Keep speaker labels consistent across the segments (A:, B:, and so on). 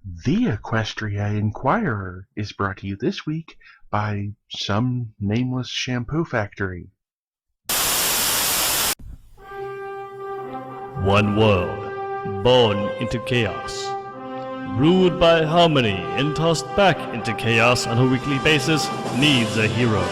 A: The Equestria Inquirer is brought to you this week by some nameless Shampoo Factory.
B: One world, born into chaos, ruled by harmony and tossed back into chaos on a weekly basis, needs a hero.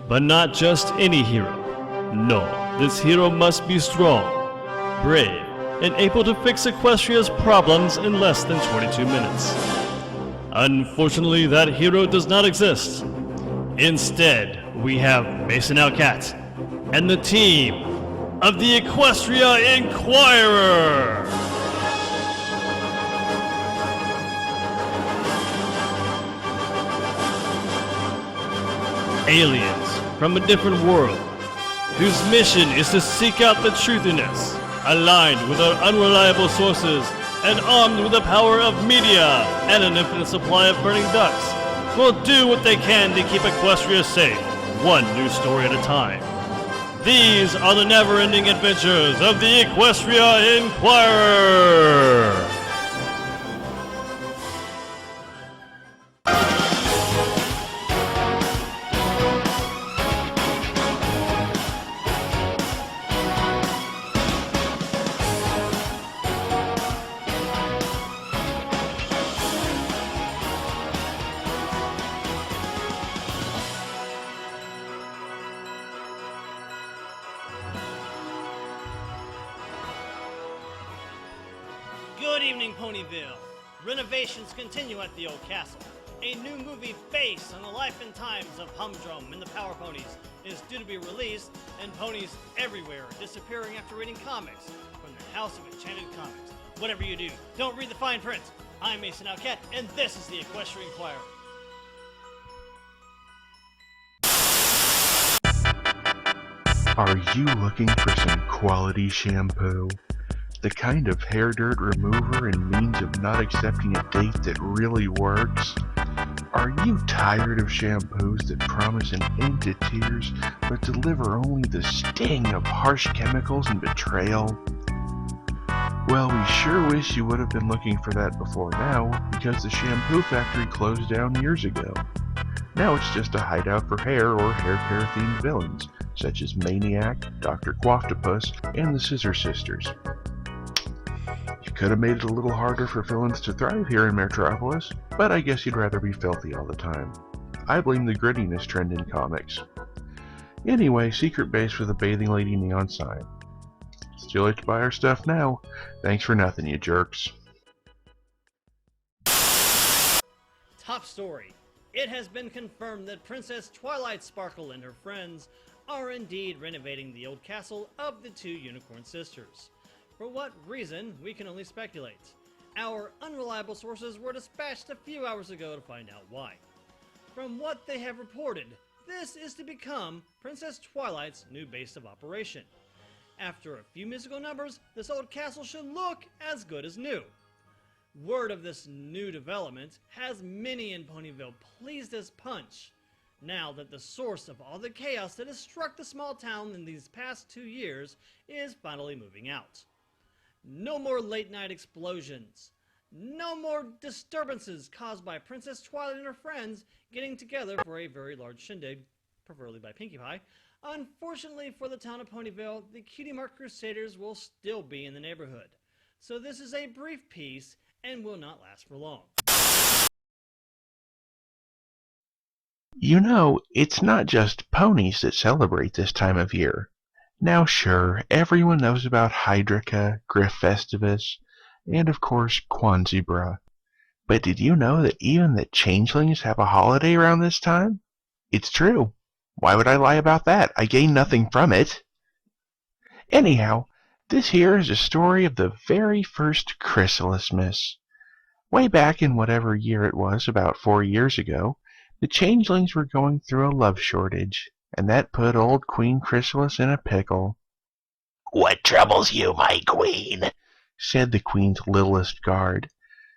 B: But not just any hero. No, this hero must be strong, brave, and able to fix Equestria's problems in less than 22 minutes. Unfortunately, that hero does not exist. Instead, we have Mason Cat and the team of the Equestria Inquirer! Aliens from a different world, whose mission is to seek out the truthiness, aligned with our unreliable sources, and armed with the power of media and an infinite supply of burning ducks, will do what they can to keep Equestria safe, one news story at a time. These are the never-ending adventures of the Equestria Inquirer!
C: Good evening, Ponyville. Renovations continue at the old castle. A new movie based on the life and times of Humdrum and the Power Ponies is due to be released, and ponies everywhere are disappearing after reading comics from the House of Enchanted Comics. Whatever you do, don't read the fine print. I'm Mason Cat, and this is the Equestria Inquirer.
A: Are you looking for some quality shampoo? The kind of hair dirt remover and means of not accepting a date that really works? Are you tired of shampoos that promise an end to tears but deliver only the sting of harsh chemicals and betrayal? Well, we sure wish you would have been looking for that before now, because the Shampoo Factory closed down years ago. Now it's just a hideout for hair or hair care themed villains, such as Maniac, Dr. Quaftopus, and the Scissor Sisters. You could have made it a little harder for villains to thrive here in Metropolis, but I guess you'd rather be filthy all the time. I blame the grittiness trend in comics. Anyway, secret base with a bathing lady neon sign. Still have to buy our stuff now. Thanks for nothing, you jerks.
C: Top story. It has been confirmed that Princess Twilight Sparkle and her friends are indeed renovating the old castle of the two unicorn sisters. For what reason, we can only speculate. Our unreliable sources were dispatched a few hours ago to find out why. From what they have reported, this is to become Princess Twilight's new base of operation. After a few musical numbers, this old castle should look as good as new. Word of this new development has many in Ponyville pleased as punch, now that the source of all the chaos that has struck the small town in these past 2 years is finally moving out. No more late-night explosions. No more disturbances caused by Princess Twilight and her friends getting together for a very large shindig, preferably by Pinkie Pie. Unfortunately for the town of Ponyville, the Cutie Mark Crusaders will still be in the neighborhood. So this is a brief piece and will not last for long.
A: You know, it's not just ponies that celebrate this time of year. Now sure, everyone knows about Hydrica, Griff Festivus, and of course Quanzibra. But did you know that even the changelings have a holiday around this time? It's true. Why would I lie about that? I gain nothing from it. Anyhow, this here is a story of the very first Chrysalismus. Way back in whatever year it was, about 4 years ago, the changelings were going through a love shortage, and that put old Queen Chrysalis in a pickle. "What troubles you, my queen?" said the queen's littlest guard.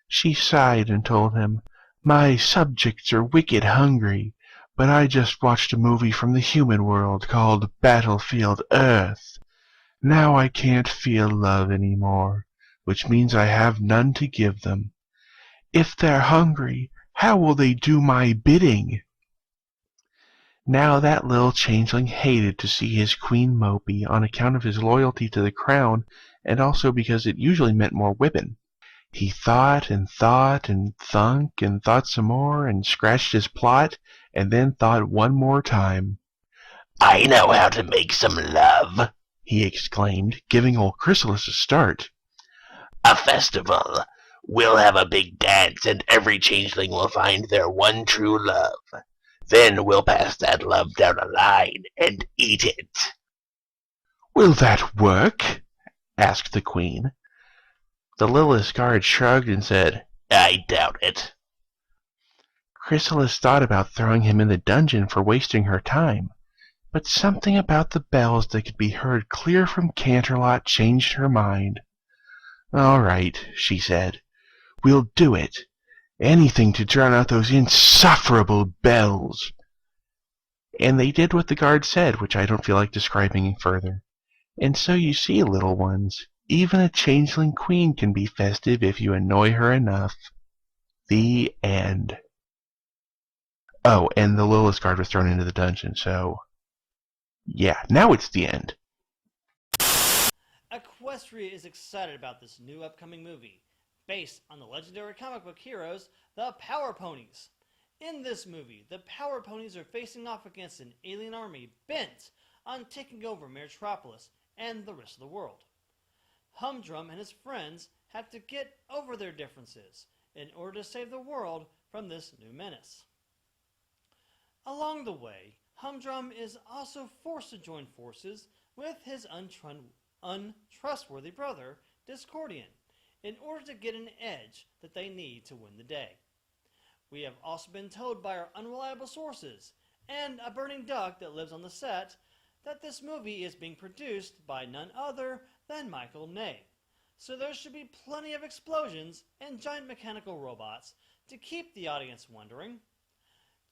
A: She sighed and told him, "My subjects are wicked hungry, but I just watched a movie from the human world called Battlefield Earth. Now I can't feel love anymore. which means I have none to give them. If they're hungry, how will they do my bidding?" Now that little changeling hated to see his queen mopey on account of his loyalty to the crown, and also because it usually meant more whipping. He thought and thought and thunk and thought some more and scratched his plot and then thought one more time. "I know how to make some love," he exclaimed, giving old Chrysalis a start. "A festival. We'll have a big dance and every changeling will find their one true love. Then we'll pass that love down a line and eat it." "Will that work?" asked the queen. The Lilith guard shrugged and said, "I doubt it." Chrysalis thought about throwing him in the dungeon for wasting her time, but something about the bells that could be heard clear from Canterlot changed her mind. "All right," she said, "we'll do it. Anything to drown out those insufferable bells." And they did what the guard said, which I don't feel like describing further. And so you see, little ones, even a changeling queen can be festive if you annoy her enough. The end. Oh, and the Lilith guard was thrown into the dungeon, so... yeah, now it's the end.
C: Equestria is excited about this new upcoming movie, based on the legendary comic book heroes, the Power Ponies. In this movie, the Power Ponies are facing off against an alien army bent on taking over Metropolis and the rest of the world. Humdrum and his friends have to get over their differences in order to save the world from this new menace. Along the way, Humdrum is also forced to join forces with his untrustworthy brother, Discordian, in order to get an edge that they need to win the day. We have also been told by our unreliable sources and a burning duck that lives on the set that this movie is being produced by none other than Michael Ney. So there should be plenty of explosions and giant mechanical robots to keep the audience wondering,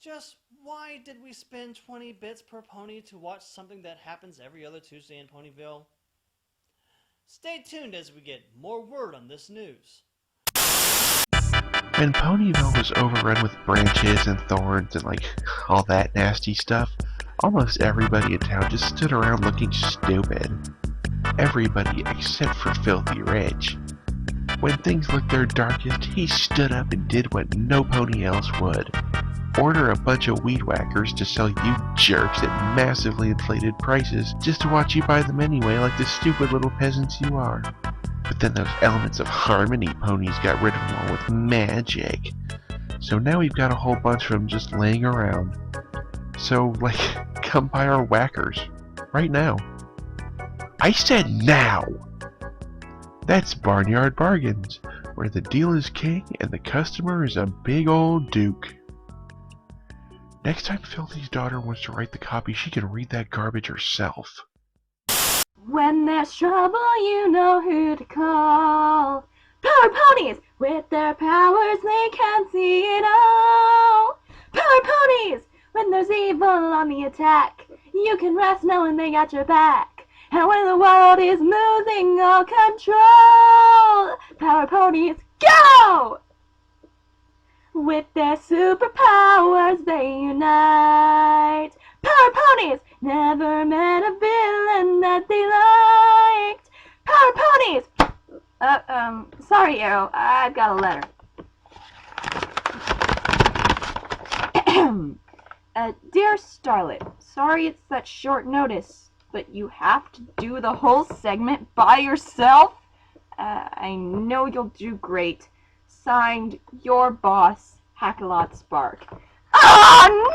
C: just why did we spend 20 bits per pony to watch something that happens every other Tuesday in Ponyville? Stay tuned as we get more word on this news.
A: When Ponyville was overrun with branches and thorns and all that nasty stuff, almost everybody in town just stood around looking stupid. Everybody except for Filthy Rich. When things looked their darkest, he stood up and did what no pony else would. Order a bunch of weed whackers to sell you jerks at massively inflated prices just to watch you buy them anyway like the stupid little peasants you are. But then those elements of harmony ponies got rid of them all with magic. So now we've got a whole bunch of them just laying around. So, come buy our whackers. Right now. I said now! That's Barnyard Bargains, where the deal is king and the customer is a big old duke. Next time Filthy's daughter wants to write the copy, she can read that garbage herself.
D: When there's trouble, you know who to call. Power Ponies! With their powers, they can see it all. Power Ponies! When there's evil on the attack, you can rest knowing they got your back. And when the world is losing all control, Power Ponies, go! With their superpowers they unite. Power Ponies never met a villain that they liked. Power Ponies! Sorry, Arrow, I've got a letter. Dear Starlet, sorry it's such short notice, but you have to do the whole segment by yourself? I know you'll do great. Signed, your boss, Hackalot Spark. Oh,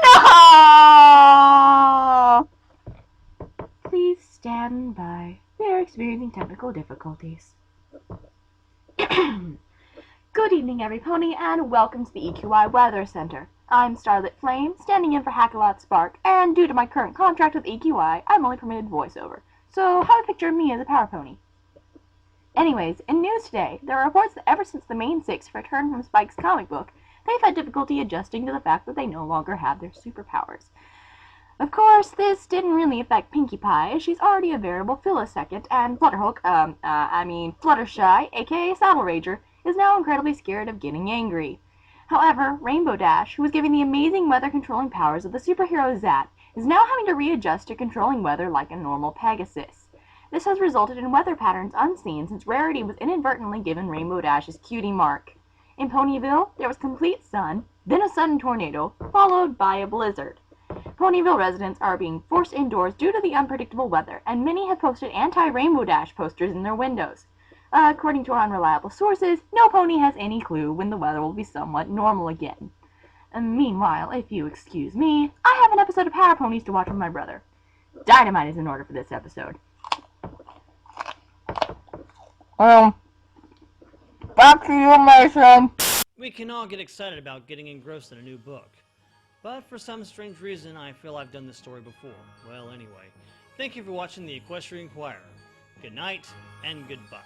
D: no! Please stand by. They're experiencing technical difficulties. Good evening, every pony, and welcome to the EQI Weather Center. I'm Starlit Flame, standing in for Hackalot Spark, and due to my current contract with EQI, I'm only permitted voiceover. So have a picture of me as a power pony. Anyways, in news today, there are reports that ever since the main six returned from Spike's comic book, they've had difficulty adjusting to the fact that they no longer have their superpowers. Of course, this didn't really affect Pinkie Pie, as she's already a veritable Philosecond, and Fluttershy, aka Saddle Rager, is now incredibly scared of getting angry. However, Rainbow Dash, who was given the amazing weather-controlling powers of the superhero Zap, is now having to readjust to controlling weather like a normal Pegasus. This has resulted in weather patterns unseen since Rarity was inadvertently given Rainbow Dash's cutie mark. In Ponyville, there was complete sun, then a sudden tornado, followed by a blizzard. Ponyville residents are being forced indoors due to the unpredictable weather, and many have posted anti-Rainbow Dash posters in their windows. According to our unreliable sources, no pony has any clue when the weather will be somewhat normal again. Meanwhile, if you excuse me, I have an episode of Power Ponies to watch with my brother. Dynamite is in order for this episode. Back to you, my son.
C: We can all get excited about getting engrossed in a new book. But for some strange reason, I feel I've done this story before. Well, anyway. Thank you for watching the Equestria Inquirer. Good night, and goodbye.